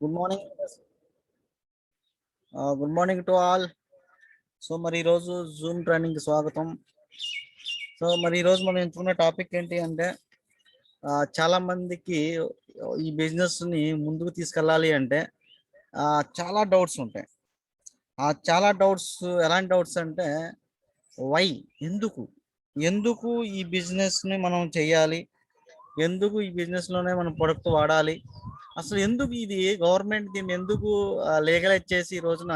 Good morning. Good morning to all. So మరి ఈరోజు Zoom ట్రైనింగ్కి స్వాగతం. సో మరి ఈరోజు మనం ఎంచుకున్న టాపిక్ ఏంటి అంటే చాలా మందికి ఈ బిజినెస్ని ముందుకు తీసుకెళ్ళాలి అంటే చాలా డౌట్స్ ఉంటాయి. చాలా డౌట్స్ ఎలాంటి డౌట్స్ అంటే వై, ఎందుకు ఎందుకు ఈ బిజినెస్ని మనం చేయాలి, ఎందుకు ఈ బిజినెస్లోనే మనం ప్రొడక్ట్ వాడాలి, అసలు ఎందుకు ఇది గవర్నమెంట్ దీన్ని ఎందుకు లీగలైజ్ చేసి ఈ రోజున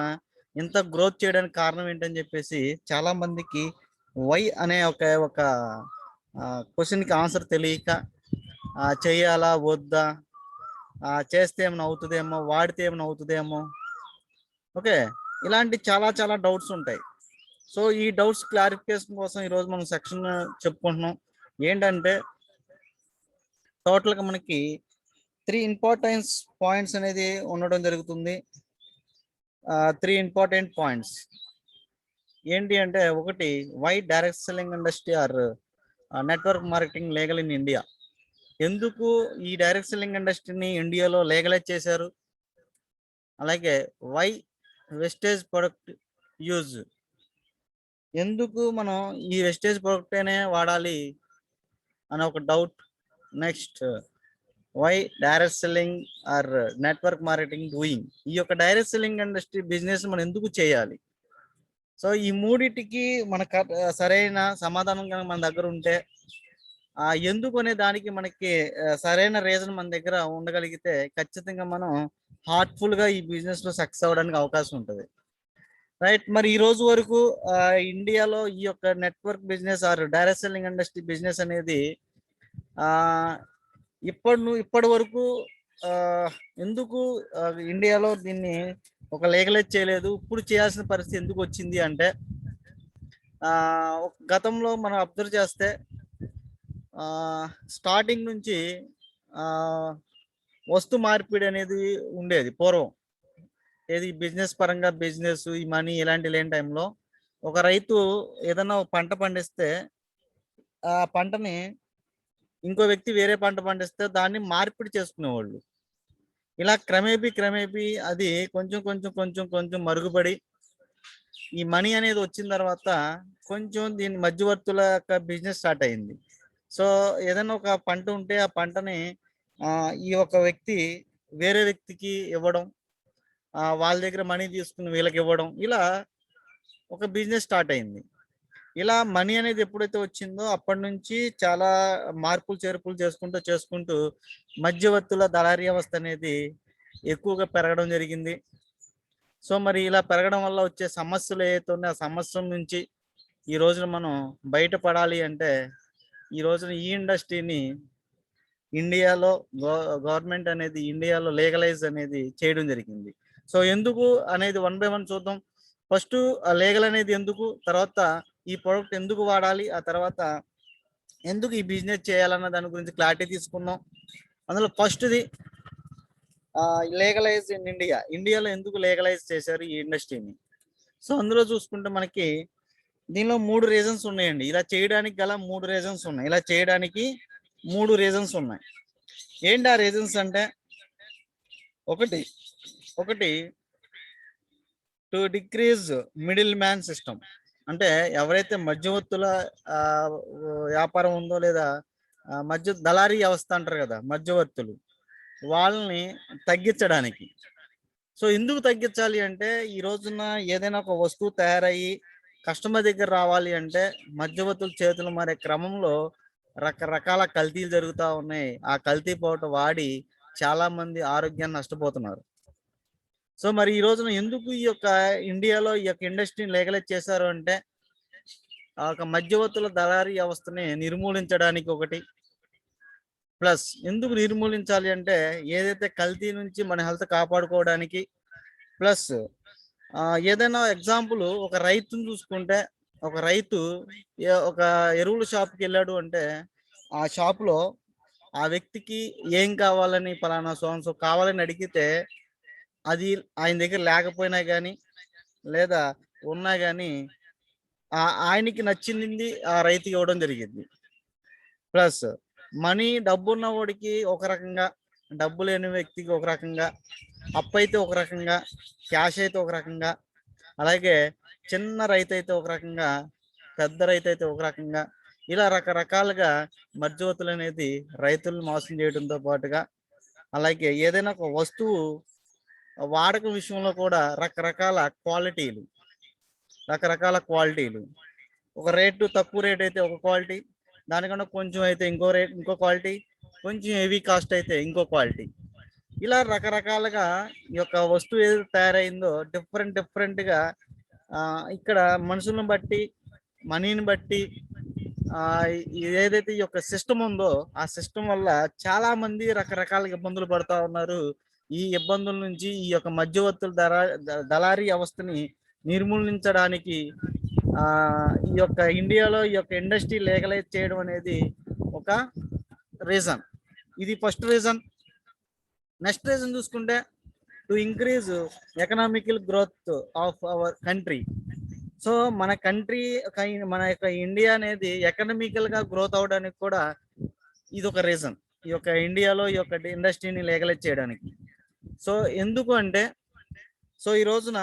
ఇంత గ్రోత్ చేయడానికి కారణం ఏంటని చెప్పేసి చాలా మందికి వై అనే ఒక క్వశ్చన్కి ఆన్సర్ తెలియక చేయాలా వద్దా, చేస్తే ఏమైనా అవుతుందేమో, వాడితే ఏమైనా అవుతుందేమో, ఓకే, ఇలాంటి చాలా చాలా డౌట్స్ ఉంటాయి. సో ఈ డౌట్స్ క్లారిఫికేషన్ కోసం ఈరోజు మనం సెక్షన్ చెప్పుకుంటున్నాం. ఏంటంటే టోటల్గా మనకి 3 ఇంపార్టెన్స్ పాయింట్స్ అనేది ఉండడం జరుగుతుంది. 3 ఇంపార్టెంట్ పాయింట్స్ ఏంటి అంటే, ఒకటి, why direct selling industry or network marketing legal in India. ఎందుకు ఈ డైరెక్ట్ సెల్లింగ్ ఇండస్ట్రీని ఇండియాలో లీగలైజ్ చేశారు. అలాగే వై వెస్టేజ్ ప్రొడక్ట్ యూజ్, ఎందుకు మనం ఈ వెస్టేజ్ ప్రొడక్ట్ వాడాలి అని ఒక doubt. Next, why direct selling or network marketing doing. ఈ యొక్క డైరెక్ట్ సెల్లింగ్ ఇండస్ట్రీ బిజినెస్ మనం ఎందుకు చేయాలి. సో ఈ మూడిటికి మన సరైన సమాధానం కనుక మన దగ్గర ఉంటే, ఎందుకు అనే దానికి మనకి సరైన రీజన్ మన దగ్గర ఉండగలిగితే ఖచ్చితంగా మనం హార్ట్ఫుల్గా ఈ బిజినెస్లో సక్సెస్ అవ్వడానికి అవకాశం ఉంటుంది. రైట్. మరి ఈ రోజు వరకు ఇండియాలో ఈ యొక్క network business are direct selling industry business అనేది ఇప్పటి వరకు ఎందుకు ఇండియాలో దీన్ని ఒక లీగలైజ్ చేయలేదు, ఇప్పుడు చేయాల్సిన పరిస్థితి ఎందుకు వచ్చింది అంటే, గతంలో మనం అబ్జర్వ్ చేస్తే స్టార్టింగ్ నుంచి వస్తు మార్పిడి అనేది ఉండేది పూర్వం. ఏది బిజినెస్ పరంగా, బిజినెస్ ఈ మనీ ఇలాంటి లేని టైంలో ఒక రైతు ఏదైనా పంట పండిస్తే ఆ పంటని ఇంకో వ్యక్తి వేరే పంట పండిస్తే దాన్ని మార్పిడి చేసుకునేవాళ్ళు. ఇలా క్రమేపీ అది కొంచెం కొంచెం కొంచెం కొంచెం మరుగుపడి ఈ మనీ అనేది వచ్చిన తర్వాత కొంచెం దీని మధ్యవర్తుల యొక్క బిజినెస్ స్టార్ట్ అయింది. సో ఏదైనా ఒక పంట ఉంటే ఆ పంటని ఈ ఒక వ్యక్తి వేరే వ్యక్తికి ఇవ్వడం, వాళ్ళ దగ్గర మనీ తీసుకుని వీళ్ళకి ఇవ్వడం, ఇలా ఒక బిజినెస్ స్టార్ట్ అయింది. ఇలా మనీ అనేది ఎప్పుడైతే వచ్చిందో అప్పటి నుంచి చాలా మార్పులు చేర్పులు చేసుకుంటూ మధ్యవర్తుల దళారీ వ్యవస్థ అనేది ఎక్కువగా పెరగడం జరిగింది. సో మరి ఇలా పెరగడం వల్ల వచ్చే సమస్యలు ఏవైతే ఉన్నాయో ఆ సమస్యల నుంచి ఈ రోజున మనం బయటపడాలి అంటే, ఈ రోజున ఈ ఇండస్ట్రీని ఇండియాలో గవర్నమెంట్ అనేది ఇండియాలో లీగలైజ్ అనేది చేయడం జరిగింది. సో ఎందుకు అనేది 1 by 1 చూద్దాం. ఫస్ట్ లీగల్ అనేది ఎందుకు, తర్వాత ఈ ప్రోడక్ట్ ఎందుకు వాడాలి, ఆ తర్వాత ఎందుకు ఈ బిజినెస్ చేయాలన్న దాని గురించి క్లారిటీ తీసుకుందాం. అందులో ఫస్ట్ది లీగలైజ్ ఇన్ ఇండియా. ఇండియాలో ఎందుకు లీగలైజ్ చేశారు ఈ ఇండస్ట్రీని. సో అందులో చూసుకుంటే మనకి దీనిలో 3 రీజన్స్ ఉన్నాయండి. ఇలా చేయడానికి గల 3 రీజన్స్ ఉన్నాయి. ఇలా చేయడానికి 3 రీజన్స్ ఉన్నాయి. ఏంటి ఆ రీజన్స్ అంటే, ఒకటి to decrease middle man system. అంటే ఎవరైతే మధ్యవర్తుల వ్యాపారం ఉందో, లేదా మధ్య దళారీ వ్యవస్థ అంటారు కదా, మధ్యవర్తులు, వాళ్ళని తగ్గించడానికి. సో ఎందుకు తగ్గించాలి అంటే, ఈ రోజున ఏదైనా ఒక వస్తువు తయారయ్యి కస్టమర్ దగ్గర రావాలి అంటే మధ్యవర్తుల చేతులు మారే క్రమంలో రకరకాల కల్తీలు జరుగుతూ ఉన్నాయి. ఆ కల్తీ పౌడర్ వాడి చాలా మంది ఆరోగ్యాన్ని నష్టపోతున్నారు. సో మరి ఈ రోజున ఎందుకు ఈ యొక్క ఇండియాలో ఈ యొక్క ఇండస్ట్రీని లీగలైజ్ చేశారు అంటే, ఆ యొక్క మధ్యవర్తుల దళారీ వ్యవస్థని నిర్మూలించడానికి ఒకటి. ప్లస్ ఎందుకు నిర్మూలించాలి అంటే, ఏదైతే కల్తీ నుంచి మన హెల్త్ కాపాడుకోవడానికి. ప్లస్ ఏదైనా ఎగ్జాంపుల్, ఒక రైతుని చూసుకుంటే, ఒక రైతు ఒక ఎరువుల షాప్కి వెళ్ళాడు అంటే, ఆ షాప్లో ఆ వ్యక్తికి ఏం కావాలని, పలానా సో కావాలని అడిగితే అది ఆయన దగ్గర లేకపోయినా కానీ, లేదా ఉన్నా కానీ ఆయనకి నచ్చింది ఆ రైతుకి ఇవ్వడం జరిగింది. ప్లస్ మనీ, డబ్బున్న వాడికి ఒక రకంగా, డబ్బు లేని వ్యక్తికి ఒక రకంగా, అప్పు అయితే ఒక రకంగా, క్యాష్ అయితే ఒక రకంగా, అలాగే చిన్న రైతు అయితే ఒక రకంగా, పెద్ద రైతు అయితే ఒక రకంగా, ఇలా రకరకాలుగా మధ్యవర్తులు అనేది రైతులను మోసం చేయడంతో పాటుగా, అలాగే ఏదైనా ఒక వస్తువు వాడకం విషయంలో కూడా రకరకాల క్వాలిటీలు, ఒక రేటు తక్కువ రేట్ అయితే ఒక క్వాలిటీ, దానికన్నా కొంచెం అయితే ఇంకో క్వాలిటీ, కొంచెం హెవీ కాస్ట్ అయితే ఇంకో క్వాలిటీ, ఇలా రకరకాలుగా ఈ యొక్క వస్తువు ఏది తయారైందో డిఫరెంట్గా ఇక్కడ మనుషులను బట్టి, మనీని బట్టి, ఆ ఏదైతే ఈ యొక్క సిస్టమ్ ఉందో ఆ సిస్టమ్ వల్ల చాలా మంది రకరకాల ఇబ్బందులు పడుతూ ఉన్నారు. ఈ ఇబ్బందుల నుంచి ఈ యొక్క మధ్యవర్తుల దళారీ వ్యవస్థని నిర్మూలించడానికి ఆ ఈ యొక్క ఇండియాలో ఈ యొక్క ఇండస్ట్రీ లీగలైజ్ చేయడం అనేది ఒక రీజన్. ఇది ఫస్ట్ రీజన్. నెక్స్ట్ రీజన్ చూసుకుంటే, to increase economical growth of our country. So మన యొక్క ఇండియా అనేది ఎకనామికల్ గా గ్రోత్ అవడానికి కూడా ఇది ఒక రీజన్, ఈ యొక్క ఇండియాలో ఈ యొక్క ఇండస్ట్రీని లీగలైజ్ చేయడానికి. సో ఎందుకు అంటే, సో ఈ రోజున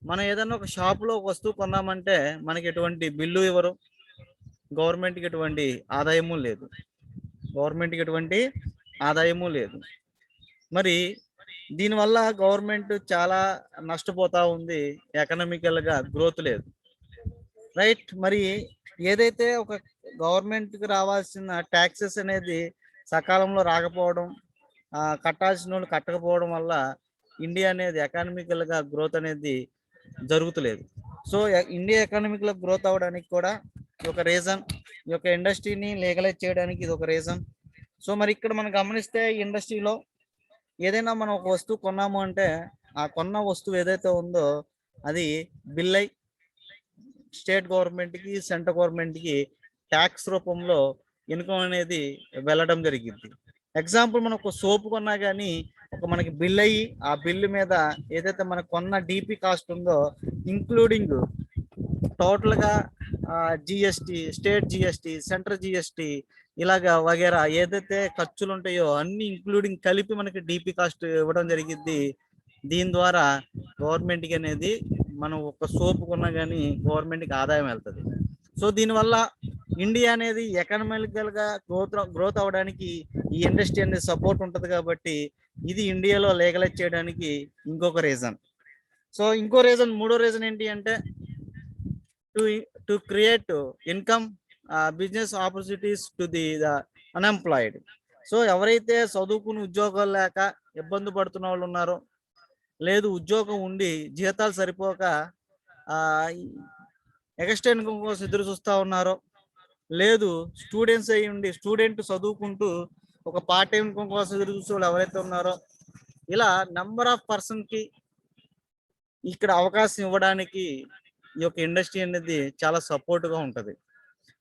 మనం ఏదైనా ఒక షాపులో ఒక వస్తువు కొన్నామంటే మనకి ఎటువంటి బిల్లు ఇవ్వరు, గవర్నమెంట్కి ఎటువంటి ఆదాయము లేదు. మరి దీనివల్ల గవర్నమెంట్ చాలా నష్టపోతా ఉంది, ఎకనామికల్గా గ్రోత్ లేదు, రైట్. మరి ఏదైతే ఒక గవర్నమెంట్కి రావాల్సిన ట్యాక్సెస్ అనేది సకాలంలో రాకపోవడం, కట్టాల్సిన వాళ్ళు కట్టకపోవడం వల్ల ఇండియా అనేది ఎకనామికల్గా గ్రోత్ అనేది జరుగుతలేదు. సో ఇండియా ఎకనామిక్లో గ్రోత్ అవ్వడానికి కూడా ఇది ఒక రీజన్, ఈ యొక్క ఇండస్ట్రీని లీగలైజ్ చేయడానికి ఇది ఒక రీజన్. సో మరి ఇక్కడ మనం గమనిస్తే ఇండస్ట్రీలో ఏదైనా మనం ఒక వస్తువు కొన్నాము అంటే ఆ కొన్న వస్తువు ఏదైతే ఉందో అది బిల్ అయి స్టేట్ గవర్నమెంట్కి, సెంట్రల్ గవర్నమెంట్కి ట్యాక్స్ రూపంలో ఇన్కమ్ అనేది వెళ్ళడం జరిగింది. ఎగ్జాంపుల్, మనం ఒక సోప్ కొన్నా కానీ మనకి బిల్ అయ్యి ఆ బిల్లు మీద ఏదైతే మనకు కొన్న డిపి కాస్ట్ ఉందో ఇంక్లూడింగ్ టోటల్గా GST, state GST, central GST, ఇలాగా వగేరా ఏదైతే ఖర్చులు ఉంటాయో అన్ని ఇంక్లూడింగ్ కలిపి మనకి డిపి కాస్ట్ ఇవ్వడం జరిగింది. దీని ద్వారా గవర్నమెంట్కి అనేది మనం ఒక సోప్ కొన్నా కానీ గవర్నమెంట్కి ఆదాయం వెళ్తుంది. సో దీనివల్ల ఇండియా అనేది ఎకనామికల్గా గ్రోత్ అవడానికి ఈ ఇండస్ట్రీ అనేది సపోర్ట్ ఉంటుంది కాబట్టి ఇది ఇండియాలో లీగలైజ్ చేయడానికి ఇంకొక రీజన్. సో ఇంకో రీజన్, మూడో రీజన్ ఏంటి అంటే, to create income business opportunities to the unemployed. So ఎవరైతే చదువుకుని ఉద్యోగాలు లేక ఇబ్బంది పడుతున్న వాళ్ళు ఉన్నారో, లేదు ఉద్యోగం ఉండి జీతాలు సరిపోక ఎక్స్ట్రా ఇన్కమ్ కోసం ఎదురు చూస్తూ ఉన్నారో, లేదు స్టూడెంట్స్ అయ్యి ఉండి స్టూడెంట్ చదువుకుంటూ ఒక పార్ట్ టైం ఇన్కమ్ కోసం ఎదురు చూసే వాళ్ళు ఎవరైతే ఉన్నారో, ఇలా నెంబర్ ఆఫ్ పర్సన్కి ఇక్కడ అవకాశం ఇవ్వడానికి ఈ యొక్క ఇండస్ట్రీ అనేది చాలా సపోర్ట్గా ఉంటుంది.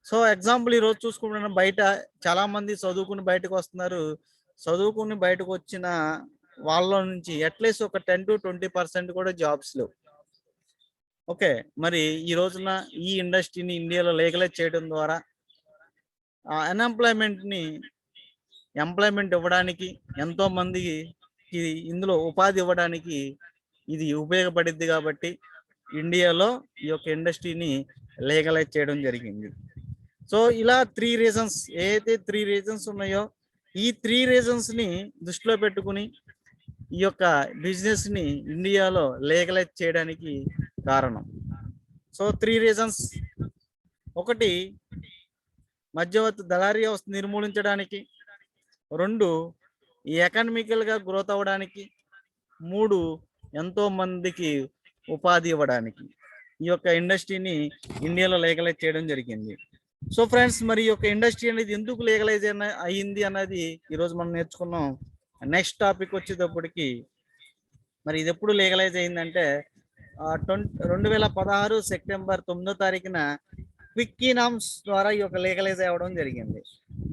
సో ఎగ్జాంపుల్, ఈరోజు చూసుకుంటున్న బయట చాలా మంది చదువుకుని బయటకు వస్తున్నారు. చదువుకుని బయటకు వచ్చిన వాళ్ళ నుంచి అట్లీస్ట్ ఒక 10 to 20% కూడా జాబ్స్ లేవు. ఓకే, మరి ఈ రోజున ఈ ఇండస్ట్రీని ఇండియాలో లీగలైజ్ చేయడం ద్వారా ఎంప్లాయ్మెంట్ ఇవ్వడానికి, ఎంతో మందికి ఇందులో ఉపాధి ఇవ్వడానికి ఇది ఉపయోగపడిద్ది. కాబట్టి ఇండియాలో ఈ యొక్క ఇండస్ట్రీని లీగలైజ్ చేయడం జరిగింది. సో ఇలా 3 రీజన్స్, ఏదైతే 3 రీజన్స్ ఉన్నాయో ఈ 3 రీజన్స్ని దృష్టిలో పెట్టుకుని ఈ యొక్క బిజినెస్ని ఇండియాలో లీగలైజ్ చేయడానికి కారణం. సో 3 రీజన్స్: ఒకటి, మధ్యవర్తి దళారీ వ్యవస్థ నిర్మూలించడానికి; 2, ఈ ఎకనామికల్గా గ్రోత్ అవ్వడానికి; 3, ఎంతో మందికి ఉపాధి ఇవ్వడానికి ఈ యొక్క ఇండస్ట్రీని ఇండియాలో లీగలైజ్ చేయడం జరిగింది. సో ఫ్రెండ్స్, మరి ఈ యొక్క ఇండస్ట్రీ అనేది ఎందుకు లీగలైజ్ అయ్యింది అన్నది ఈరోజు మనం నేర్చుకున్నాం. నెక్స్ట్ టాపిక్ వచ్చేటప్పటికి, మరి ఇది ఎప్పుడు లీగలైజ్ అయిందంటే 2016 సెప్టెంబర్ 9వ తారీఖున క్విక్కీ నామ్స్ ద్వారా ఈ యొక్క లీగలైజ్ అవ్వడం జరిగింది.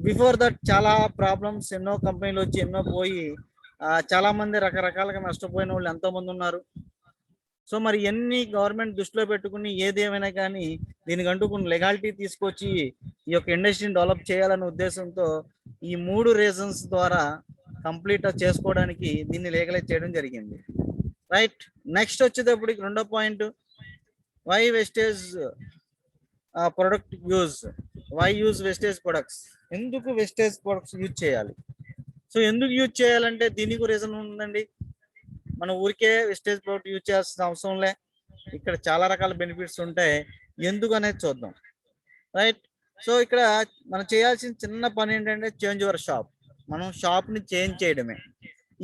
బిఫోర్ దట్ చాలా ప్రాబ్లమ్స్, ఎన్నో కంపెనీలు వచ్చి ఎన్నో పోయి చాలా మంది రకరకాలుగా నష్టపోయిన వాళ్ళు ఎంతో మంది ఉన్నారు. సో మరి ఎన్ని గవర్నమెంట్ దృష్టిలో పెట్టుకుని ఏదేమైనా కానీ దీనికంటూ కొన్ని లెగాలిటీ తీసుకొచ్చి ఈ యొక్క ఇండస్ట్రీని డెవలప్ చేయాలనే ఉద్దేశంతో ఈ 3 రీజన్స్ ద్వారా కంప్లీట్ చేసుకోవడానికి దీన్ని లీగలైజ్ చేయడం జరిగింది. రైట్. నెక్స్ట్ వచ్చేటప్పటికి రెండో point, why wastage product use, why use wastage products, ఎందుకు వెస్టేజ్ ప్రొడక్ట్స్ యూజ్ చేయాలి. సో ఎందుకు యూజ్ చేయాలంటే దీనికి రీజన్ ఉందండి. మనం ఊరికే వెస్టేజ్ ప్రొడక్ట్ యూజ్ చేయాల్సిన అవసరంలే, ఇక్కడ చాలా రకాల బెనిఫిట్స్ ఉంటాయి. ఎందుకు అనేది చూద్దాం. రైట్. సో ఇక్కడ మనం చేయాల్సిన చిన్న పని ఏంటంటే చేంజ్ యువర్ షాప్. మనం షాప్ని చేంజ్ చేయడమే.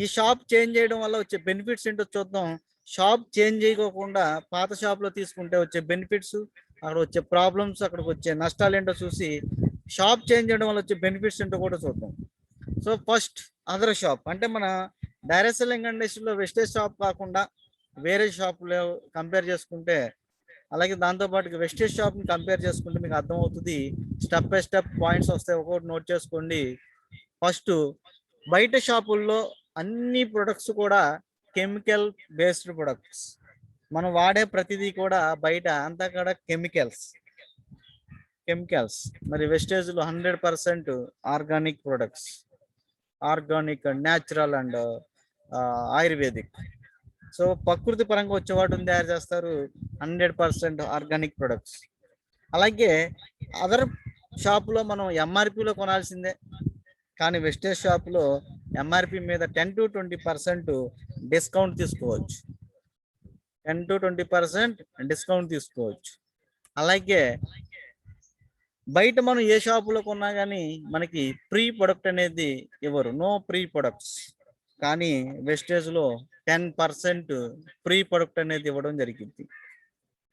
ఈ షాప్ చేంజ్ చేయడం వల్ల వచ్చే బెనిఫిట్స్ ఏంటో చూద్దాం. షాప్ చేంజ్ చేయకోకుండా పాత షాప్లో తీసుకుంటే వచ్చే బెనిఫిట్స్, అక్కడ వచ్చే ప్రాబ్లమ్స్, అక్కడికి వచ్చే నష్టాలు ఏంటో చూసి షాప్ చేంజ్ చేయడం వల్ల వచ్చే బెనిఫిట్స్ ఏంటో కూడా చూద్దాం. సో ఫస్ట్ అదర్ షాప్ అంటే మన డైరెక్ట్ సెల్లింగ్ ఇండస్ట్రీలో వెస్టేజ్ షాప్ కాకుండా వేరే షాప్లో కంపేర్ చేసుకుంటే, అలాగే దాంతోపాటు వెస్టేజ్ షాప్ని కంపేర్ చేసుకుంటే మీకు అర్థమవుతుంది. స్టెప్ బై స్టెప్ పాయింట్స్ వస్తాయి, ఒక్కొక్కటి నోట్ చేసుకోండి. ఫస్ట్, బయట షాపుల్లో అన్ని ప్రొడక్ట్స్ కూడా కెమికల్ బేస్డ్ ప్రొడక్ట్స్. మనం వాడే ప్రతిదీ కూడా బయట అంతా కూడా కెమికల్స్. మరి వెస్టేజ్లో 100% organic products, organic, natural and ayurvedic. So ప్రకృతి పరంగా వచ్చే వాటిని తయారు చేస్తారు, 100% ఆర్గానిక్ ప్రొడక్ట్స్. అలాగే అదర్ షాపులో మనం ఎంఆర్పిలో కొనాల్సిందే, కానీ వెస్టేజ్ షాప్లో ఎంఆర్పి మీద 10 to 20% డిస్కౌంట్ తీసుకోవచ్చు. 10 to 20% డిస్కౌంట్ తీసుకోవచ్చు. అలాగే బయట మనం ఏ షాపులో కొన్నా కానీ మనకి ప్రీ ప్రొడక్ట్ అనేది ఇవ్వరు, నో ప్రీ ప్రొడక్ట్స్. కానీ వెస్టేజ్లో 10% ప్రీ ప్రొడక్ట్ అనేది ఇవ్వడం జరిగింది.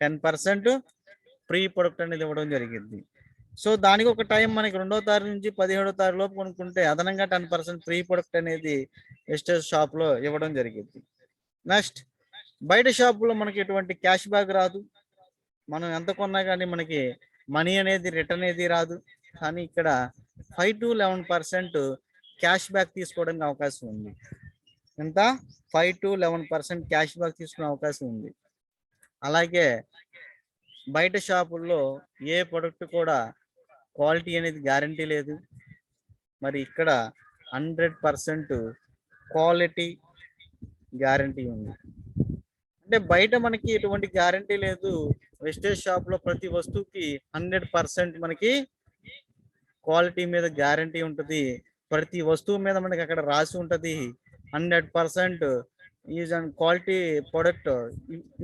10% ప్రీ ప్రొడక్ట్ అనేది ఇవ్వడం జరిగింది. సో దానికి ఒక టైం మనకి 2వ తారీఖు నుంచి 17వ తారీఖు లోపు కొనుక్కుంటే అదనంగా 10% ప్రీ ప్రొడక్ట్ అనేది వెస్టేజ్ షాప్లో ఇవ్వడం జరిగింది. నెక్స్ట్, బయట షాపులో మనకి ఎటువంటి క్యాష్ బ్యాక్ రాదు, మనం ఎంత కొన్నా కానీ మనకి మనీ అనేది రిటర్న్ అనేది రాదు. కానీ ఇక్కడ 5 to 11% క్యాష్ బ్యాక్ తీసుకోవడానికి అవకాశం ఉంది. ఎంత? 5 to 11% క్యాష్ బ్యాక్ తీసుకునే అవకాశం ఉంది. అలాగే బయట షాపుల్లో ఏ ప్రొడక్ట్ కూడా క్వాలిటీ అనేది గ్యారంటీ లేదు, మరి ఇక్కడ 100% క్వాలిటీ గ్యారంటీ ఉంది. అంటే బయట మనకి ఎటువంటి గ్యారంటీ లేదు, వెస్టేజ్ షాప్లో ప్రతి వస్తువుకి 100% మనకి క్వాలిటీ మీద గ్యారంటీ ఉంటుంది. ప్రతి వస్తువు మీద మనకి అక్కడ రాసి ఉంటుంది 100% is and quality product.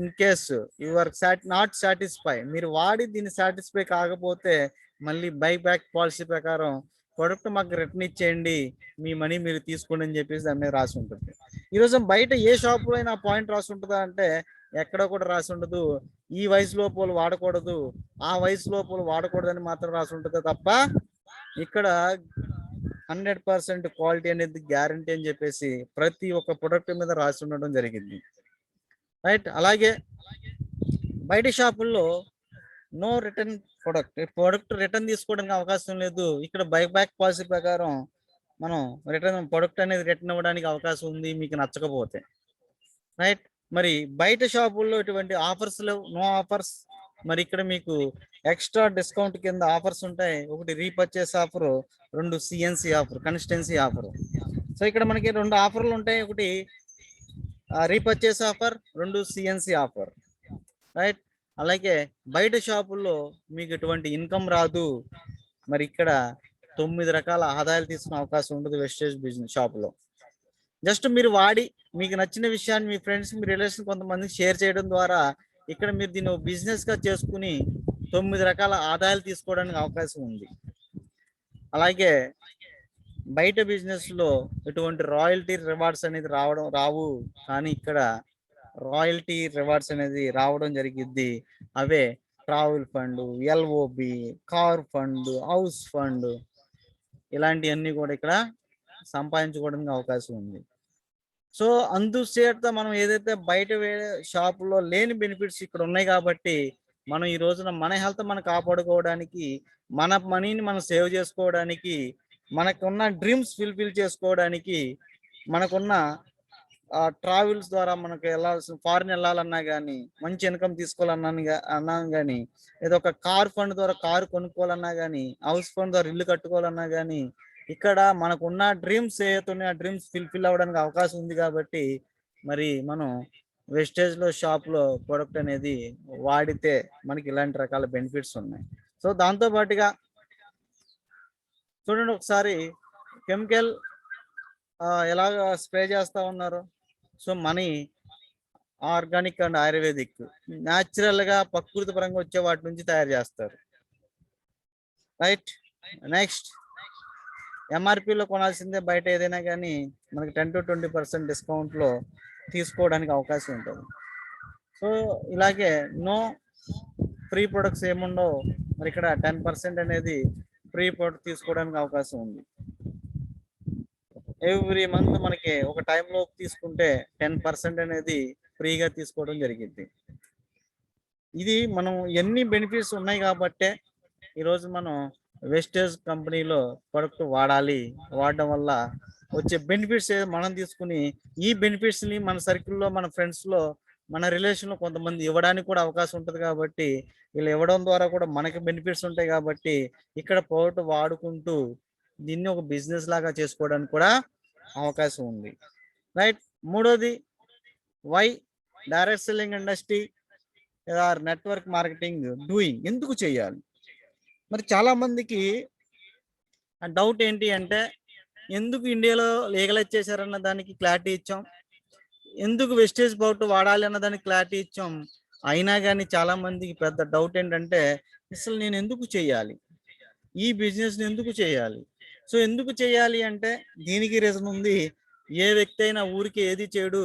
In case you are not satisfy, మీరు వాడి దీన్ని సాటిస్ఫై కాకపోతే మళ్ళీ బై బ్యాక్ పాలసీ ప్రకారం ప్రొడక్ట్ మాకు రిటర్న్ ఇచ్చేయండి, మీ మనీ మీరు తీసుకోండి అని చెప్పేసి దాని మీద రాసి ఉంటుంది. ఈరోజు బయట ఏ షాపులో అయినా పాయింట్ రాసి ఉంటుందా అంటే ఎక్కడ కూడా రాసి ఉండదు. ఈ వయసు లోపల వాడకూడదు, ఆ వయసు లోపల వాడకూడదని మాత్రం రాసి ఉంటుంది తప్ప ఇక్కడ 100% క్వాలిటీ అనేది గ్యారంటీ అని చెప్పేసి ప్రతి ఒక్క ప్రొడక్ట్ మీద రాసి ఉండడం జరిగింది. రైట్. అలాగే బయట షాపుల్లో నో రిటర్న్ ప్రొడక్ట్ రిటర్న్ తీసుకోవడానికి అవకాశం లేదు. ఇక్కడ బై బ్యాక్ పాలసీ ప్రకారం మనం రిటర్న్ ప్రొడక్ట్ అనేది రిటర్న్ ఇవ్వడానికి అవకాశం ఉంది మీకు నచ్చకపోతే. రైట్. మరి బయట షాపుల్లో ఇటువంటి ఆఫర్స్ లేవు, నో ఆఫర్స్. మరి ఇక్కడ మీకు ఎక్స్ట్రా డిస్కౌంట్ కింద ఆఫర్స్ ఉంటాయి. ఒకటి repurchase offer, 2 CNC offer, consistency offer. So ఇక్కడ మనకి 2 ఆఫర్లు ఉంటాయి, ఒకటి repurchase offer, 2 CNC offer. Right. అలాగే బయట షాపుల్లో మీకు ఎటువంటి ఇన్కమ్ రాదు, మరి ఇక్కడ 9 రకాల ఆదాయాలు తీసుకునే అవకాశం ఉండదు వెస్టేజ్ బిజినెస్ షాపులో. జస్ట్ మీరు వాడి మీకు నచ్చిన విషయాన్ని మీ ఫ్రెండ్స్, మీ రిలేషన్ కొంతమందికి షేర్ చేయడం ద్వారా ఇక్కడ మీరు దీన్ని బిజినెస్గా చేసుకుని 9 రకాల ఆదాయాలు తీసుకోవడానికి అవకాశం ఉంది. అలాగే బయట బిజినెస్లో ఎటువంటి రాయల్టీ రివార్డ్స్ అనేది రావు, కానీ ఇక్కడ రాయల్టీ రివార్డ్స్ అనేది రావడం జరిగిద్ది. అవే travel fund, LOB, car fund, house fund, ఇలాంటివన్నీ కూడా ఇక్కడ సంపాదించుకోవడానికి అవకాశం ఉంది. సో అందుచేత మనం ఏదైతే బయట వేరే షాపులో లేని బెనిఫిట్స్ ఇక్కడ ఉన్నాయి కాబట్టి మనం ఈ రోజున మన హెల్త్ మనం కాపాడుకోవడానికి, మన మనీని మనం సేవ్ చేసుకోవడానికి, మనకున్న డ్రీమ్స్ ఫుల్ఫిల్ చేసుకోవడానికి, మనకున్న ట్రావెల్స్ ద్వారా మనకు వెళ్ళాల్సిన ఫారిన్ వెళ్ళాలన్నా కానీ, మంచి ఇన్కమ్ తీసుకోవాలన్నా కానీ, ఏదో ఒక కార్ ఫండ్ ద్వారా కారు కొనుక్కోవాలన్నా కానీ, హౌస్ ఫండ్ ద్వారా ఇల్లు కట్టుకోవాలన్నా కానీ, ఇక్కడ మనకున్న డ్రీమ్స్ ఏవైతే ఉన్నాయో ఆ డ్రీమ్స్ ఫుల్ఫిల్ అవ్వడానికి అవకాశం ఉంది కాబట్టి మరి మనం వెస్టేజ్లో షాప్లో ప్రొడక్ట్ అనేది వాడితే మనకి ఇలాంటి రకాల బెనిఫిట్స్ ఉన్నాయి. సో దాంతో పాటుగా చూడండి ఒకసారి కెమికల్ ఎలాగ స్ప్రే చేస్తూ ఉన్నారు. So money organic and ayurvedic న్యాచురల్గా ప్రకృతి పరంగా వచ్చే వాటి నుంచి తయారు చేస్తారు. రైట్. నెక్స్ట్ ఎంఆర్పిలో కొనాల్సిందే బయట ఏదైనా కానీ మనకి 10 to 20% డిస్కౌంట్లో తీసుకోవడానికి అవకాశం ఉంటుంది. సో ఇలాగే నో ఫ్రీ ప్రొడక్ట్స్ ఏముండవు, మరి ఇక్కడ 10% అనేది ఫ్రీ ప్రొడక్ట్ తీసుకోవడానికి అవకాశం ఉంది. ఎవ్రీ మంత్ మనకి ఒక టైంలో తీసుకుంటే 10% అనేది ఫ్రీగా తీసుకోవడం జరిగింది. ఇది మనం ఎన్ని బెనిఫిట్స్ ఉన్నాయి కాబట్టే ఈరోజు మనం వెస్టేజ్ కంపెనీలో ప్రొడక్ట్ వాడాలి. వాడడం వల్ల వచ్చే బెనిఫిట్స్ మనం తీసుకుని ఈ బెనిఫిట్స్ని మన సర్కిల్లో, మన ఫ్రెండ్స్లో, మన రిలేషన్లో కొంతమంది ఇవ్వడానికి కూడా అవకాశం ఉంటుంది. కాబట్టి వీళ్ళు ఇవ్వడం ద్వారా కూడా మనకి బెనిఫిట్స్ ఉంటాయి. కాబట్టి ఇక్కడ ప్రొడక్ట్ వాడుకుంటూ దీన్ని ఒక బిజినెస్ లాగా చేసుకోవడానికి కూడా అవకాశం ఉంది. రైట్. మూడోది, why direct selling industry or network marketing doing, ఎందుకు చేయాలి? మరి చాలా మందికి డౌట్ ఏంటి అంటే, ఎందుకు ఇండియాలో లీగలైజ్ చేశారన్న దానికి క్లారిటీ ఇచ్చాం, ఎందుకు వెస్టేజ్ ప్రొడక్ట్ వాడాలి అన్న దానికి క్లారిటీ ఇచ్చాం. అయినా కానీ చాలా మందికి పెద్ద డౌట్ ఏంటంటే, అసలు నేను ఎందుకు చేయాలి, ఈ బిజినెస్ని ఎందుకు చేయాలి? సో ఎందుకు చేయాలి అంటే దీనికి రీజన్ ఉంది. ఏ వ్యక్తి అయినా ఊరికి ఏది చేయడు,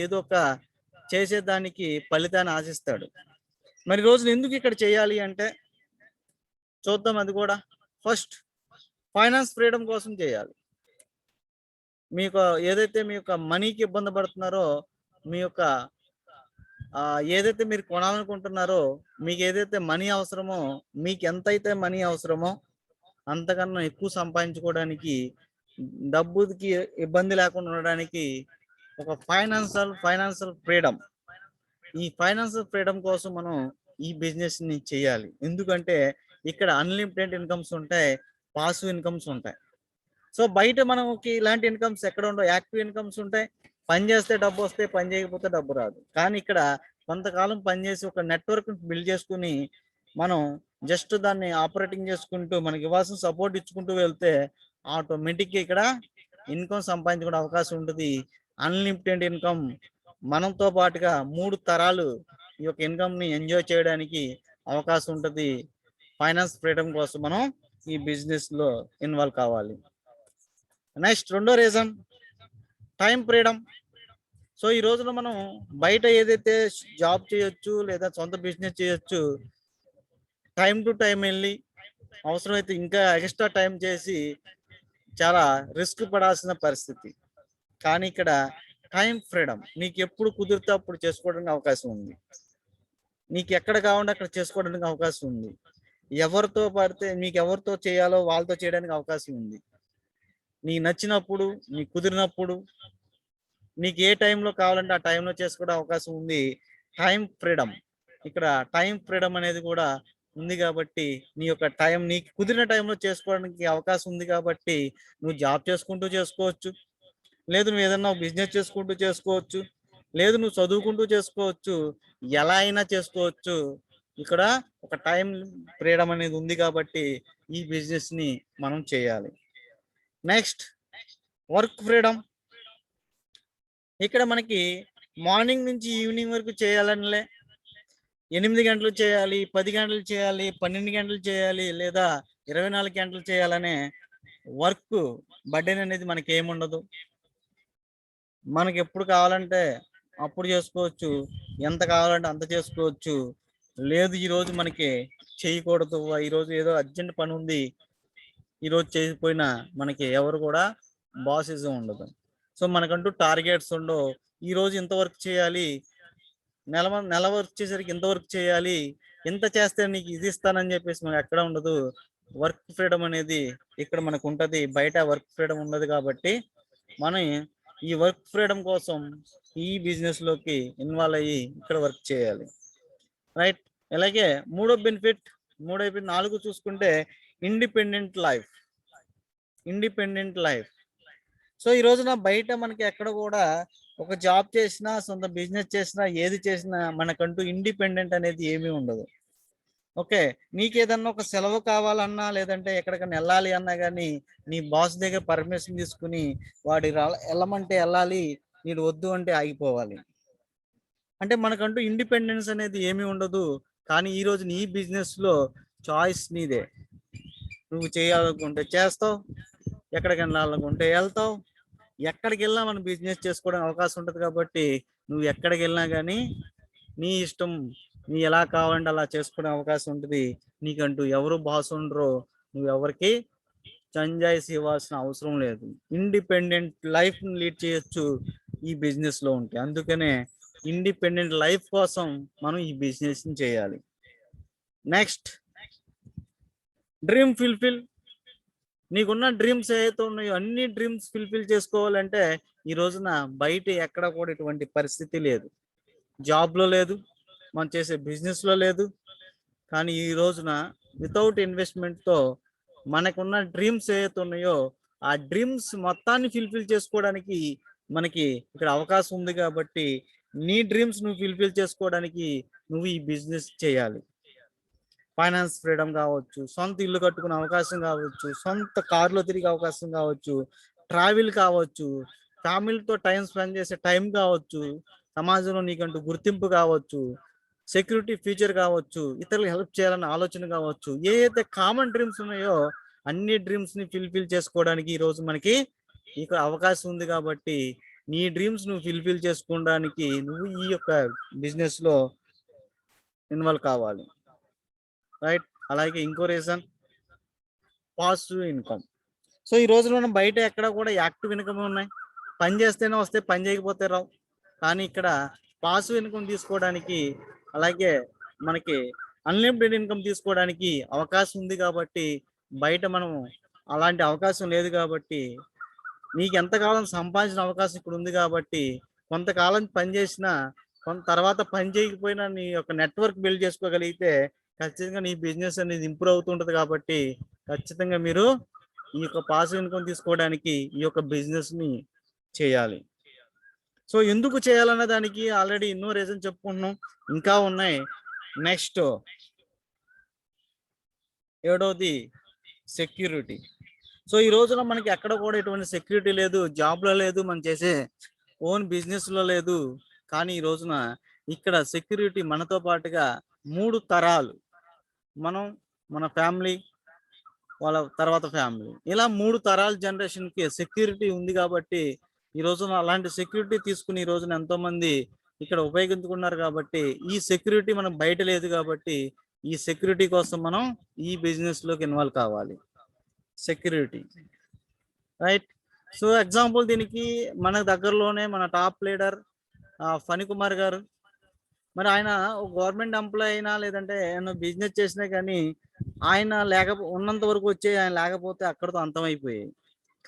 ఏదో ఒక చేసేదానికి ఫలితాన్ని ఆశిస్తాడు. మరి రోజులు ఎందుకు ఇక్కడ చేయాలి అంటే చూద్దాం. అది కూడా ఫస్ట్ ఫైనాన్స్ ఫ్రీడమ్ కోసం చేయాలి. మీకు ఏదైతే మీ యొక్క మనీకి ఇబ్బంది పడుతున్నారో, మీ యొక్క ఏదైతే మీరు కొనాలనుకుంటున్నారో, మీకు ఏదైతే మనీ అవసరమో, మీకు ఎంతైతే మనీ అవసరమో అంతకన్నా ఎక్కువ సంపాదించుకోవడానికి, డబ్బుకి ఇబ్బంది లేకుండా ఉండడానికి ఒక ఫైనాన్షియల్ ఫ్రీడమ్, ఈ ఫైనాన్షియల్ ఫ్రీడమ్ కోసం మనం ఈ బిజినెస్ని చేయాలి. ఎందుకంటే ఇక్కడ అన్లిమిటెడ్ ఇన్కమ్స్ ఉంటాయి, పాసివ్ ఇన్కమ్స్ ఉంటాయి. సో బయట మనకి ఇలాంటి ఇన్కమ్స్ ఎక్కడ ఉండవు. యాక్టివ్ ఇన్కమ్స్ ఉంటాయి, పని చేస్తే డబ్బు వస్తే, పని చేయకపోతే డబ్బు రాదు. కానీ ఇక్కడ కొంతకాలం పనిచేసి ఒక నెట్వర్క్ బిల్డ్ చేసుకుని మనం జస్ట్ దాన్ని ఆపరేటింగ్ చేసుకుంటూ మనకి ఇవ్వాల్సిన సపోర్ట్ ఇచ్చుకుంటూ వెళ్తే ఆటోమేటిక్గా ఇక్కడ ఇన్కమ్ సంపాదించుకునే అవకాశం ఉంటుంది. అన్లిమిటెడ్ ఇన్కమ్, మనతో పాటుగా 3 తరాలు ఈ యొక్క ఇన్కమ్ని ఎంజాయ్ చేయడానికి అవకాశం ఉంటుంది. ఫైనాన్స్ ఫ్రీడమ్ కోసం మనం ఈ బిజినెస్లో ఇన్వాల్వ్ కావాలి. నెక్స్ట్ రెండో రీజన్, టైం ఫ్రీడమ్. సో ఈ రోజున మనం బయట ఏదైతే జాబ్ చేయొచ్చు లేదా సొంత బిజినెస్ చేయొచ్చు, టైం టు టైం వెళ్ళి అవసరమైతే ఇంకా ఎక్స్ట్రా టైం చేసి చాలా రిస్క్ పడాల్సిన పరిస్థితి. కానీ ఇక్కడ టైం ఫ్రీడమ్, నీకు ఎప్పుడు కుదిరితే అప్పుడు చేసుకోవడానికి అవకాశం ఉంది. నీకు ఎక్కడ కావాలంటే అక్కడ చేసుకోవడానికి అవకాశం ఉంది. ఎవరితో పడితే మీకు ఎవరితో చేయాలో వాళ్ళతో చేయడానికి అవకాశం ఉంది. నీకు నచ్చినప్పుడు, నీకు కుదిరినప్పుడు, నీకు ఏ టైంలో కావాలంటే ఆ టైంలో చేసుకోవడం అవకాశం ఉంది. టైం ఫ్రీడమ్, ఇక్కడ టైం ఫ్రీడమ్ అనేది కూడా ఉంది. కాబట్టి నీ యొక్క టైం నీకు కుదిరిన టైంలో చేసుకోవడానికి అవకాశం ఉంది. కాబట్టి నువ్వు జాబ్ చేసుకుంటూ చేసుకోవచ్చు, లేదు నువ్వు ఏదన్నా బిజినెస్ చేసుకుంటూ చేసుకోవచ్చు, లేదు నువ్వు చదువుకుంటూ చేసుకోవచ్చు, ఎలా అయినా చేసుకోవచ్చు. ఇక్కడ ఒక టైం ఫ్రీడమ్ అనేది ఉంది కాబట్టి ఈ బిజినెస్ని మనం చేయాలి. Next work freedom. ఇక్కడ మనకి మార్నింగ్ నుంచి ఈవినింగ్ వరకు చేయాలనిలే, 8 గంటలు చేయాలి, 10 గంటలు చేయాలి, 12 గంటలు చేయాలి, లేదా 24 గంటలు చేయాలనే వర్క్ బర్డెన్ అనేది మనకి ఏముండదు. మనకి ఎప్పుడు కావాలంటే అప్పుడు చేసుకోవచ్చు, ఎంత కావాలంటే అంత చేసుకోవచ్చు. లేదు ఈరోజు మనకి చేయకూడదు, ఈరోజు ఏదో అర్జెంట్ పని ఉంది, ఈరోజు చేయకపోయినా మనకి ఎవరు కూడా బాసిజం ఉండదు. సో మనకంటూ టార్గెట్స్ ఉండవు. ఈరోజు ఇంత వర్క్ చేయాలి, నెల వర్క్ చేసరికి ఇంత వర్క్ చేయాలి, ఇంత చేస్తే నీకు ఇది ఇస్తానని చెప్పేసి మనకు ఎక్కడ ఉండదు. వర్క్ ఫ్రీడమ్ అనేది ఇక్కడ మనకు ఉంటుంది, బయట వర్క్ ఫ్రీడమ్ ఉండదు. కాబట్టి మనం ఈ వర్క్ ఫ్రీడమ్ కోసం ఈ బిజినెస్లోకి ఇన్వాల్వ్ అయ్యి ఇక్కడ వర్క్ చేయాలి. రైట్. అలాగే మూడో బెనిఫిట్, 4 చూసుకుంటే independent life. Independent life. So ఈ రోజున బయట మనకి ఎక్కడ కూడా ఒక జాబ్ చేసినా, సొంత బిజినెస్ చేసినా, ఏది చేసినా మనకంటూ ఇండిపెండెంట్ అనేది ఏమీ ఉండదు. ఓకే. నీకేదన్నా ఒక సెలవు కావాలన్నా, లేదంటే ఎక్కడికైనా ఎళ్ళాలి అన్నా గాని, నీ బాస్ దగ్గర పర్మిషన్ తీసుకొని, వాడు ఎళ్ళమంటే ఎళ్ళాలి. వీడు వద్దు అంటే ఆగిపోవాలి. అంటే మనకంటూ ఇండిపెండెన్స్ అనేది ఏమీ ఉండదు. కానీ ఈరోజు నీ బిజినెస్‌లో చాయిస్ నీదే. నువ్వు చేయాలనుకుంటే చేస్తావు. ఎక్కడికెళ్ళాలనుకుంటే ఎళ్తావు. ఎక్కడికెళ్ళినా మనం బిజినెస్ చేసుకోవడానికి అవకాశం ఉంటది కాబట్టి, నువ్వు ఎక్కడికెళ్ళినా గానీ, నీ ఇష్టం. నీ ఎలా కావాలంటే అలా చేసుకునే అవకాశం ఉంటది. నీకంటూ ఎవరు బాస్ ఉండరు. నువ్వెవరికీ సంజాయిషీ ఇవ్వాల్సిన అవసరం లేదు. ఇండిపెండెంట్ లైఫ్‌ని లీడ్ చేయొచ్చు ఈ బిజినెస్‌లో ఉంటే. అందుకనే ఇండిపెండెంట్ లైఫ్ కోసం మనం ఈ బిజినెస్‌ని చేయాలి. Next dream fulfil. నీకున్న డ్రీమ్స్ ఏవైతే ఉన్నాయో అన్ని డ్రీమ్స్ ఫుల్‌ఫిల్ చేసుకోవాలంటే ఈ రోజున బయట ఎక్కడ కూడా ఇటువంటి పరిస్థితి లేదు. జాబ్‌లో లేదు. మనం చేసే బిజినెస్‌లో లేదు. కానీ ఈ రోజున వితౌట్ ఇన్వెస్ట్‌మెంట్‌తో మనకున్న డ్రీమ్స్ ఏవైతే ఉన్నాయో, ఆ డ్రీమ్స్ మొత్తాన్ని ఫుల్‌ఫిల్ చేసుకోవడానికి మనకి ఇక్కడ అవకాశం ఉంది కాబట్టి, నీ డ్రీమ్స్ నువ్వు ఫుల్‌ఫిల్ చేసుకోవడానికి నువ్వు ఈ బిజినెస్ చేయాలి. ఫైనాన్స్ ఫ్రీడమ్ కావచ్చు, సొంత ఇల్లు కట్టుకునే అవకాశం కావచ్చు, సొంత కారులో తిరిగే అవకాశం కావచ్చు, ట్రావెల్ కావచ్చు, ఫ్యామిలీతో టైం స్పెండ్ చేసే టైం కావచ్చు, సమాజంలో నీకంటూ గుర్తింపు కావచ్చు, సెక్యూరిటీ ఫ్యూచర్ కావచ్చు, ఇతరులకు హెల్ప్ చేయాలన్న ఆలోచన కావచ్చు, ఏ అయితే కామన్ డ్రీమ్స్ ఉన్నాయో అన్ని డ్రీమ్స్ ని ఫుల్ఫిల్ చేసుకోవడానికి ఈ రోజు మనకి ఇక్కడ అవకాశం ఉంది కాబట్టి నీ డ్రీమ్స్ నువ్వు ఫుల్ఫిల్ చేసుకోవడానికి నువ్వు ఈ యొక్క బిజినెస్ లో ఇన్వాల్వ్ కావాలి. రైట్. అలాగే ఇంకో రీజన్ పాసివ్ ఇన్కమ్. సో ఈ రోజున మనం బయట ఎక్కడ కూడా యాక్టివ్ ఇన్కమ్ ఉన్నాయి. పని చేస్తేనే వస్తాయి, పని చేయకపోతే రావు. కానీ ఇక్కడ పాసివ్ ఇన్కమ్ తీసుకోవడానికి, అలాగే మనకి అన్లిమిటెడ్ ఇన్కమ్ తీసుకోవడానికి అవకాశం ఉంది కాబట్టి, బయట మనం అలాంటి అవకాశం లేదు కాబట్టి, నీకు ఎంతకాలం సంపాదించిన అవకాశం ఇక్కడ ఉంది కాబట్టి, కొంతకాలం పని చేసినా, కొంత తర్వాత పని చేయకపోయినా నీ యొక్క నెట్వర్క్ బిల్డ్ చేసుకోగలిగితే, ఖచ్చితంగా నీ బిజినెస్ అనేది ఇంప్రూవ్ అవుతుంటది కాబట్టి, ఖచ్చితంగా మీరు ఈ యొక్క పాసివ్ ఇన్కమ్ తీసుకోవడానికి ఈ యొక్క బిజినెస్‌ని చేయాలి. సో, ఎందుకు చేయాలన్న దానికి ఆల్రెడీ ఎన్నో రీజన్ చెప్పుకుంటున్నాం. ఇంకా ఉన్నాయి. Next ఏడోది security. సో, ఈ రోజున మనకి ఎక్కడ కూడా ఎటువంటి సెక్యూరిటీ లేదు. జాబ్‌లో లేదు. మనం చేసే ఓన్ బిజినెస్‌లో లేదు. కానీ ఈ రోజున ఇక్కడ సెక్యూరిటీ మనతో పాటుగా 3 తరాలు మనం, మన ఫ్యామిలీ, వాళ్ళ తర్వాత ఫ్యామిలీ. ఇలా 3 తరాల జనరేషన్‌కి సెక్యూరిటీ ఉంది కాబట్టి, ఈ రోజున అలాంటి సెక్యూరిటీ తీసుకొని ఈ రోజున ఎంతోమంది ఇక్కడ ఉపయోగించుకున్నారు కాబట్టి, ఈ సెక్యూరిటీ మనకు బయట లేదు కాబట్టి, ఈ సెక్యూరిటీ కోసం మనం ఈ బిజినెస్‌లోకి ఇన్వాల్వ్ కావాలి. సెక్యూరిటీ. రైట్. సో, ఎగ్జాంపుల్ దీనికి మన దగ్గరలోనే మన టాప్ లీడర్ ఫణికుమార్ గారు. మరి ఆయన ఒక గవర్నమెంట్ ఎంప్లాయీ అయినా లేదంటే ఏమన్నా బిజినెస్ చేసినా కానీ ఆయన ఉన్నంత వరకు వచ్చేయి. ఆయన లేకపోతే అక్కడితో అంతమైపోయాయి.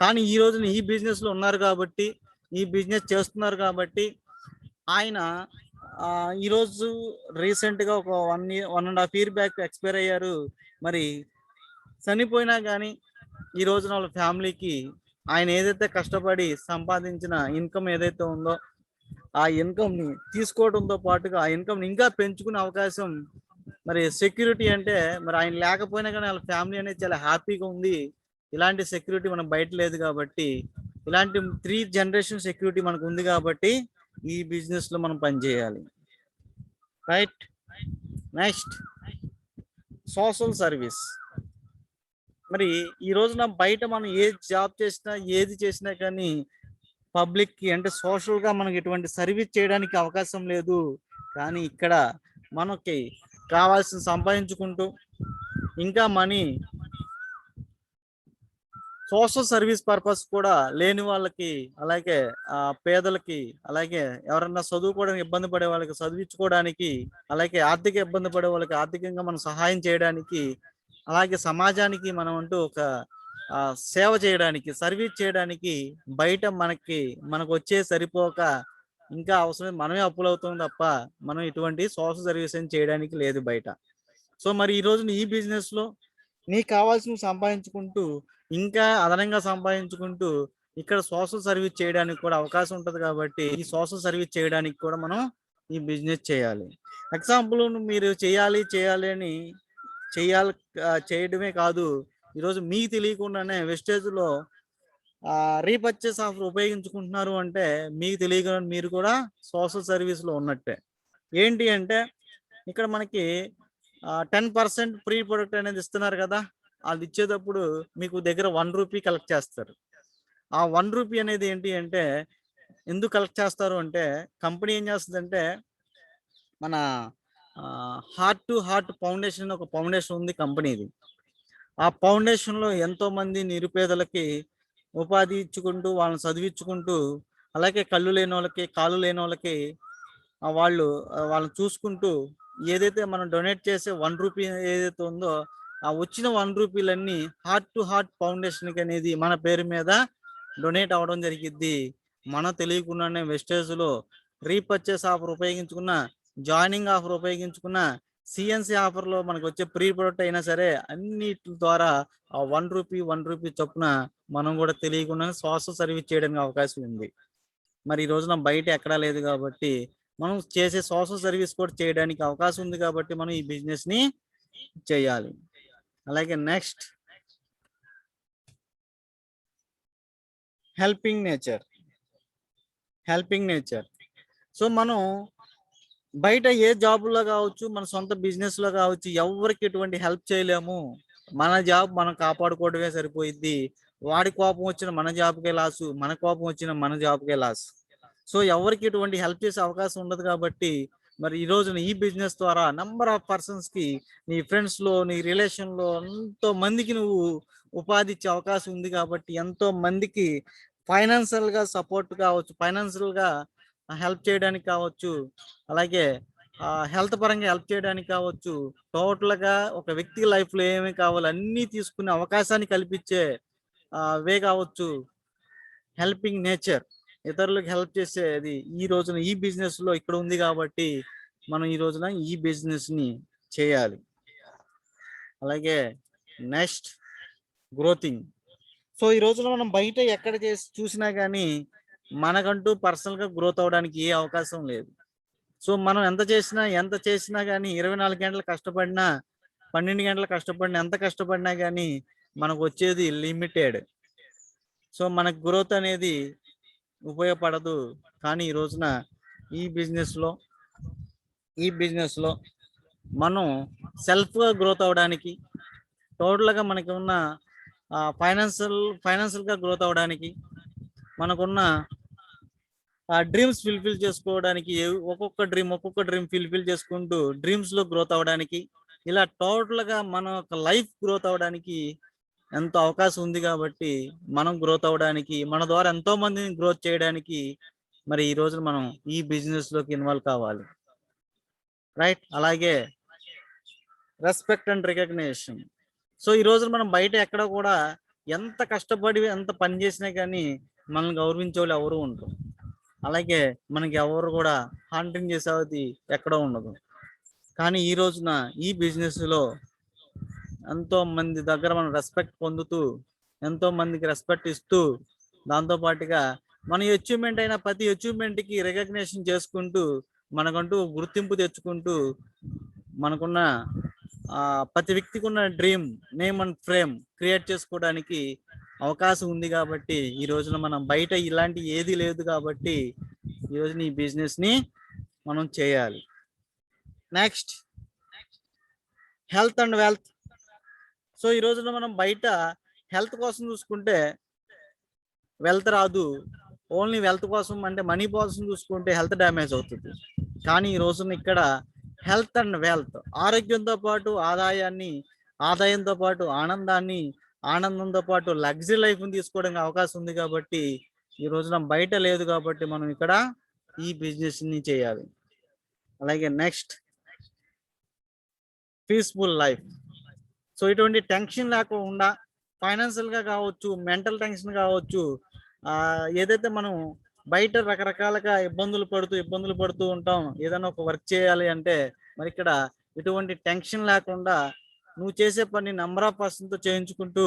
కానీ ఈ రోజున ఈ బిజినెస్‌లో ఉన్నారు కాబట్టి, ఈ బిజినెస్ చేస్తున్నారు కాబట్టి ఆయన ఈరోజు రీసెంట్‌గా ఒక 1 ఇయర్ 1 ½ ఇయర్ బ్యాక్ ఎక్స్‌పైర్ అయ్యారు. మరి చనిపోయినా గానీ ఈ రోజున వాళ్ళ ఫ్యామిలీకి ఆయన ఏదైతే కష్టపడి సంపాదించిన ఇన్‌కమ్ ఏదైతే ఉందో ఆ ఇన్‌కమ్‌ని తీసుకోవడంతో పాటుగా ఆ ఇన్‌కమ్‌ని ఇంకా పెంచుకునే అవకాశం మరి సెక్యూరిటీ అంటే మరి ఆయన లేకపోయినా గానీ ఆళ్ళ ఫ్యామిలీ అనేది చాలా హ్యాపీగా ఉంది. ఇలాంటి సెక్యూరిటీ మనకు బయట లేదు కాబట్టి, ఇలాంటి 3 జనరేషన్ సెక్యూరిటీ మనకుంది కాబట్టి, ఈ బిజినెస్‌లో మనం పని చేయాలి. రైట్. Next social service. మరి ఈ రోజున బయట మనం ఏ జాబ్ చేసినా, ఏది చేసినా కానీ పబ్లిక్‌కి అంటే సోషల్‌గా మనకి ఎటువంటి సర్వీస్ చేయడానికి అవకాశం లేదు. కానీ ఇక్కడ మనకి కావాల్సింది సంపాదించుకుంటూ, ఇంకా మనీ సోషల్ సర్వీస్ పర్పస్ కూడా లేని వాళ్ళకి, అలాగే పేదలకి, అలాగే ఎవరన్నా చదువుకోవడానికి ఇబ్బంది పడే వాళ్ళకి చదివించుకోవడానికి, అలాగే ఆర్థిక ఇబ్బంది పడే వాళ్ళకి ఆర్థికంగా మనం సహాయం చేయడానికి, అలాగే సమాజానికి మనం అంటూ ఒక సేవ చేయడానికి, సర్వీస్ చేయడానికి బయట మనకొచ్చే సరిపోక ఇంకా అవసరం మనమే అప్పులవుతాం తప్ప, మనం ఇటువంటి సోషల్ సర్వీస్ ఏం చేయడానికి లేదు బయట. సో, మరి ఈ రోజున ఈ బిజినెస్‌లో నీకు కావాల్సినవి సంపాదించుకుంటూ, ఇంకా అదనంగా సంపాదించుకుంటూ ఇక్కడ సోషల్ సర్వీస్ చేయడానికి కూడా అవకాశం ఉంటుంది కాబట్టి ఈ సోషల్ సర్వీస్ చేయడానికి కూడా మనం ఈ బిజినెస్ చేయాలి. ఎగ్జాంపుల్ మీరు చేయాలి అని చేయాలి చేయడమే కాదు, ఈరోజు మీకు తెలియకుండానే వెస్టేజ్లో రీపర్చేస్ ఆఫర్ ఉపయోగించుకుంటున్నారు అంటే మీకు తెలియకుండా మీరు కూడా సోషల్ సర్వీస్లో ఉన్నట్టే. ఏంటి అంటే ఇక్కడ మనకి 10% ఫ్రీ ప్రొడక్ట్ అనేది ఇస్తున్నారు కదా, అది ఇచ్చేటప్పుడు మీకు దగ్గర రూ. 1 కలెక్ట్ చేస్తారు. ఆ రూ. 1 అనేది ఏంటి అంటే ఎందుకు కలెక్ట్ చేస్తారు అంటే కంపెనీ ఏం చేస్తుందంటే మన హార్ట్ టు హార్ట్ ఫౌండేషన్ ఒక ఫౌండేషన్ ఉంది కంపెనీది. ఆ ఫౌండేషన్‌లో ఎంతోమంది నిరుపేదలకి ఉపాధి ఇచ్చుకుంటూ, వాళ్ళని చదివించుకుంటూ, అలాగే కళ్ళు లేనోళ్ళకి, కాళ్ళు లేనోళ్ళకి వాళ్ళని చూసుకుంటూ ఏదైతే మనం డొనేట్ చేసే రూ. 1 ఏదైతే ఉందో, ఆ వచ్చిన రూ. 1 హార్ట్ టు హార్ట్ ఫౌండేషన్‌కి అనేది మన పేరు మీద డొనేట్ అవ్వడం జరిగిద్ది. మనం తెలియకుండానే వెస్టేజ్‌లో రీపర్చేస్ ఆఫర్ ఉపయోగించుకున్న, జాయినింగ్ ఆఫర్ ఉపయోగించుకున్న, సీఎన్‌సీ ఆఫర్‌లో మనకొచ్చే ప్రీ ప్రొడక్ట్ అయినా సరే అన్నిట్ల ద్వారా ఆ రూ. 1 చొప్పున మనం కూడా తెలియకుండానే సోషల్ సర్వీస్ చేయడానికి అవకాశం ఉంది. మరి ఈ రోజున బయట ఎక్కడా లేదు కాబట్టి మనం చేసే సోషల్ సర్వీస్ కూడా చేయడానికి అవకాశం ఉంది కాబట్టి మనం ఈ బిజినెస్‌ని చేయాలి. అలాగే next helping nature. Helping nature. So, మనం బయట ఏ జాబ్‌లో కావచ్చు, మన సొంత బిజినెస్‌లో కావచ్చు, ఎవ్వరికి ఎటువంటి హెల్ప్ చేయలేము. మన జాబ్ మనం కాపాడుకోవడమే సరిపోయిద్ది. వాడి కోపం వచ్చిన మన జాబ్‌కే లాసు. మన కోపం వచ్చిన మన జాబ్‌కే లాస్. సో, ఎవరికి ఎటువంటి హెల్ప్ చేసే అవకాశం ఉండదు కాబట్టి, మరి ఈ రోజున ఈ బిజినెస్ ద్వారా నంబర్ ఆఫ్ పర్సన్స్‌కి నీ ఫ్రెండ్స్‌లో, నీ రిలేషన్‌లో ఎంతో మందికి నువ్వు ఉపాధి ఇచ్చే అవకాశం ఉంది కాబట్టి, ఎంతో మందికి ఫైనాన్షియల్‌గా సపోర్ట్ కావచ్చు, ఫైనాన్షియల్‌గా హెల్ప్ చేయడానికి కావచ్చు, అలాగే హెల్త్ పరంగా హెల్ప్ చేయడానికి కావచ్చు, టోటల్‌గా ఒక వ్యక్తి లైఫ్‌లో ఏమేమి కావాలో అన్నీ తీసుకునే అవకాశాన్ని కల్పించే వే కావచ్చు. Helping nature. ఇతరులకు హెల్ప్ చేసేది ఈ రోజున ఈ బిజినెస్‌లో ఇక్కడ ఉంది కాబట్టి, మనం ఈ రోజున ఈ బిజినెస్‌ని చేయాలి. అలాగే నెక్స్ట్ గ్రోతింగ్. సో, ఈ రోజున మనం బయట ఎక్కడ చూసినా గానీ, మనకంటూ పర్సనల్‌గా గ్రోత్ అవ్వడానికి ఏ అవకాశం లేదు. సో, మనం ఎంత చేసినా గానీ 24 గంటలు కష్టపడినా, 12 గంటలు కష్టపడినా, ఎంత కష్టపడినా గానీ మనకొచ్చేది లిమిటెడ్. సో, మనకు గ్రోత్ అనేది ఉపయోగపడదు. కానీ ఈ రోజున ఈ బిజినెస్‌లో ఈ బిజినెస్‌లో మనం సెల్ఫ్‌గా గ్రోత్ అవ్వడానికి, టోటల్‌గా మనకి ఉన్న ఫైనాన్షియల్‌గా గ్రోత్ అవ్వడానికి, మనకున్న డ్రీమ్స్ ఫుల్‌ఫిల్ చేసుకోవడానికి ఒక్కొక్క డ్రీమ్ ఫుల్‌ఫిల్ చేసుకుంటూ డ్రీమ్స్‌లో గ్రోత్ అవ్వడానికి, ఇలా టోటల్‌గా మన యొక్క లైఫ్ గ్రోత్ అవ్వడానికి ఎంతో అవకాశం ఉంది కాబట్టి, మనం గ్రోత్ అవ్వడానికి, మన ద్వారా ఎంతో మందిని గ్రోత్ చేయడానికి మరి ఈ రోజున మనం ఈ బిజినెస్‌లోకి ఇన్వాల్వ్ కావాలి. రైట్? అలాగే రెస్పెక్ట్ అండ్ రికగ్నిషన్. సో, ఈ రోజున మనం బయట ఎక్కడ కూడా ఎంత కష్టపడి ఎంత పని చేసినా గానీ మనల్ని గౌరవించేవాళ్ళు ఎవరు ఉండరు. అలాగే మనకి ఎవరు కూడా హాంటింగ్ చేసేది ఎక్కడా ఉండదు. కానీ ఈ రోజున ఈ బిజినెస్‌లో ఎంతో మంది దగ్గర మనం రెస్పెక్ట్ పొందుతూ, ఎంతో మందికి రెస్పెక్ట్ ఇస్తూ, దాంతో పాటుగా మన అచీవ్‌మెంట్ అయిన ప్రతి అచీవ్‌మెంట్‌కి రికగ్నిషన్ చేసుకుంటూ, మనకంటూ గుర్తింపు తెచ్చుకుంటూ, మనకున్న ప్రతి వ్యక్తికి ఉన్న dream, name and frame create చేసుకోవడానికి అవకాశం ఉంది కాబట్టి, ఈ రోజున మనం బయట ఇలాంటివి ఏది లేదు కాబట్టి, ఈ రోజున ఈ బిజినెస్‌ని మనం చేయాలి. Next health and wealth. So, ఈ రోజున మనం బయట హెల్త్ కోసం చూసుకుంటే వెల్త్ రాదు. ఓన్లీ వెల్త్ కోసం అంటే మనీ కోసం చూసుకుంటే హెల్త్ డ్యామేజ్ అవుతుంది. కానీ ఈ రోజున ఇక్కడ హెల్త్ అండ్ వెల్త్, ఆరోగ్యంతో పాటు ఆదాయంతో పాటు ఆనందాన్ని, ఆనందంతో పాటు లగ్జరీ లైఫ్‌ని తీసుకోవడానికి అవకాశం ఉంది కాబట్టి, ఈ రోజున బయట లేదు కాబట్టి మనం ఇక్కడ ఈ బిజినెస్‌ని చేయాలి. అలాగే నెక్స్ట్ పీస్‌ఫుల్ లైఫ్. సో, ఇటువంటి టెన్షన్ లేకుండా ఫైనాన్షియల్‌గా కావచ్చు, మెంటల్ టెన్షన్ కావచ్చు, ఏదైతే మనం బయట రకరకాలుగా ఇబ్బందులు పడుతూ ఉంటాం. ఏదైనా ఒక వర్క్ చేయాలి అంటే మరి ఇక్కడ ఎటువంటి టెన్షన్ లేకుండా నువ్వు చేసే పని నెంబర్ ఆఫ్ పర్సన్తో చేయించుకుంటూ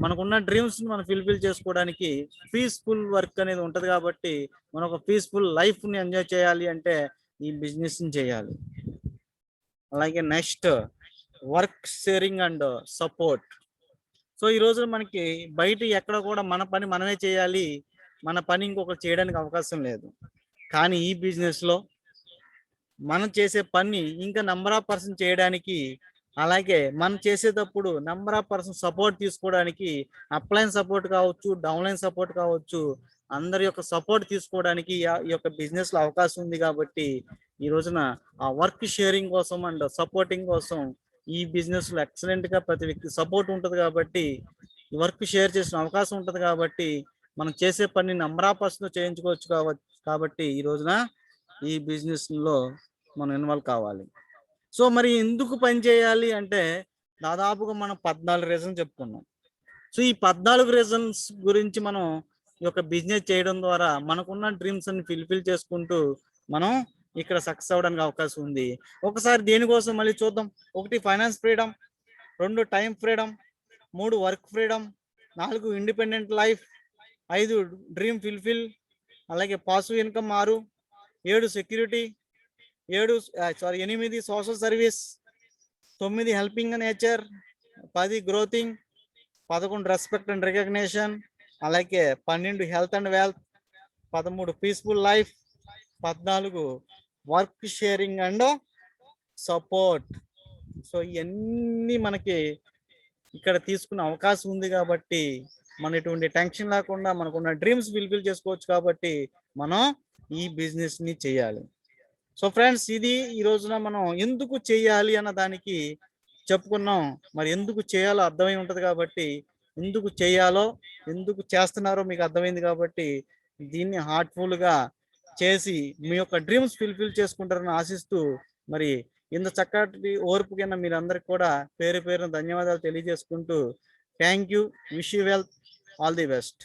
మనకున్న డ్రీమ్స్ని మనం ఫుల్ఫిల్ చేసుకోవడానికి పీస్ఫుల్ వర్క్ అనేది ఉంటుంది కాబట్టి మనం ఒక పీస్ఫుల్ లైఫ్ని ఎంజాయ్ చేయాలి అంటే ఈ బిజినెస్ని చేయాలి. అలాగే next work sharing and support. So ఈ రోజు మనకి బయట ఎక్కడ కూడా మన పని మనమే చేయాలి, మన పని ఇంకొకరు చేయడానికి అవకాశం లేదు. కానీ ఈ బిజినెస్లో మనం చేసే పని ఇంకా నెంబర్ ఆఫ్ పర్సన్ చేయడానికి, అలాగే మనం చేసేటప్పుడు నెంబర్ ఆఫ్ పర్సన్ సపోర్ట్ తీసుకోవడానికి, అప్లైన్ సపోర్ట్ కావచ్చు, డౌన్లైన్ సపోర్ట్ కావచ్చు, అందరి యొక్క సపోర్ట్ తీసుకోవడానికి ఈ యొక్క బిజినెస్లో అవకాశం ఉంది. కాబట్టి ఈ రోజున ఆ వర్క్ షేరింగ్ కోసం అండ్ సపోర్టింగ్ కోసం ఈ బిజినెస్లో ఎక్సలెంట్గా ప్రతి వ్యక్తి సపోర్ట్ ఉంటుంది. కాబట్టి ఈ వర్క్ షేర్ చేసిన అవకాశం ఉంటుంది. కాబట్టి మనం చేసే పని నెంబర్ ఆఫ్ పర్సన్ చేయించుకోవచ్చు కాబట్టి ఈ రోజున ఈ బిజినెస్లో మనం ఇన్వాల్వ్ కావాలి. సో మరి ఎందుకు పని చేయాలి అంటే దాదాపుగా మనం 14 రీజన్స్ చెప్పుకున్నాం. సో ఈ 14 రీజన్స్ గురించి మనం ఈ యొక్క బిజినెస్ చేయడం ద్వారా మనకున్న డ్రీమ్స్ అన్ని ఫుల్ఫిల్ చేసుకుంటూ మనం ఇక్కడ సక్సెస్ అవ్వడానికి అవకాశం ఉంది. ఒకసారి దేనికోసం మళ్ళీ చూద్దాం. 1 finance freedom, 2 time freedom, 3 work freedom, 4 independent life, 5 dream fulfil, అలాగే passive income 6, 7 security, 8 social service, 9 helping nature, 10 growthing, 11 respect and recognition, అలాగే 12 health and wealth, 13 peaceful life, 14 work sharing and support. So ఇవన్నీ మనకి ఇక్కడ తీసుకునే అవకాశం ఉంది. కాబట్టి మన ఎటువంటి టెన్షన్ లేకుండా మనకున్న డ్రీమ్స్ ఫుల్ఫిల్ చేసుకోవచ్చు. కాబట్టి మనం ఈ బిజినెస్ని చేయాలి. సో ఫ్రెండ్స్, ఇది ఈ రోజున మనం ఎందుకు చేయాలి అన్న దానికి చెప్పుకున్నాం. మరి ఎందుకు చేయాలో అర్థమై ఉంటుంది. కాబట్టి ఎందుకు చేయాలో, ఎందుకు చేస్తున్నారో మీకు అర్థమైంది. కాబట్టి దీన్ని హార్ట్ఫుల్గా చేసి మీ యొక్క డ్రీమ్స్ ఫుల్ఫిల్ చేసుకుంటారని ఆశిస్తూ, మరి ఇంత చక్కటి ఓర్పు కింద మీరందరికీ కూడా పేరు పేరున ధన్యవాదాలు తెలియజేసుకుంటూ, thank you, wish you well, all the best.